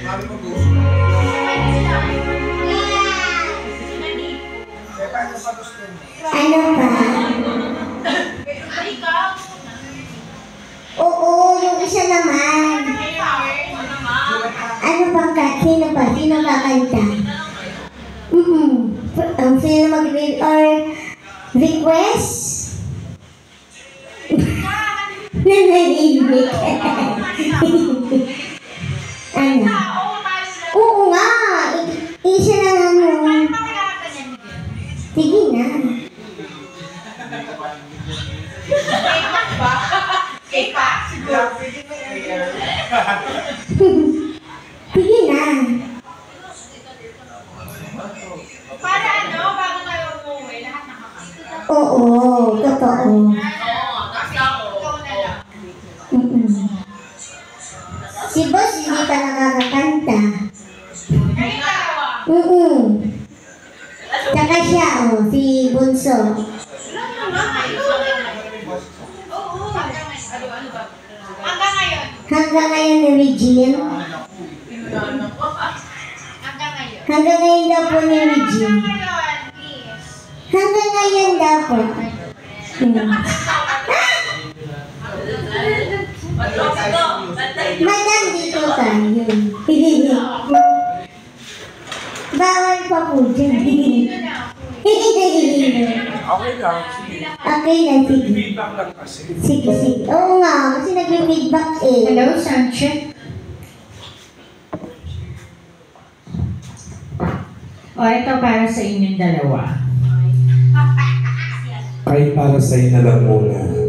Ano pa? Oo, yung isa naman. Ano pang sino pa? Sino kakanta? Sino mag-read or request? Nanahimik. Ano? Oo nga. Isa lang ano. Sige na. K-pop? Siguro. Sige na. Para ano, bago tayo umuwi, lahat nakakanta. Oo, totoo. Si Boss hindi pa nakakakanta. Tsaka siya, si Bunso. Hanggang ngayon ni Regine. Hanggang ngayon daw po ni Regine. Hanggang ngayon daw po. Madam, dito tayo. Bawal pa po dyan. Okay lang. Okay lang, sige. Feedback lang kasi. Sige. Oo nga, kasi nag-feedback eh. Hello, Sanchez. O, ito para sa inyong dalawa. Ay, para sa'yo na lang muna.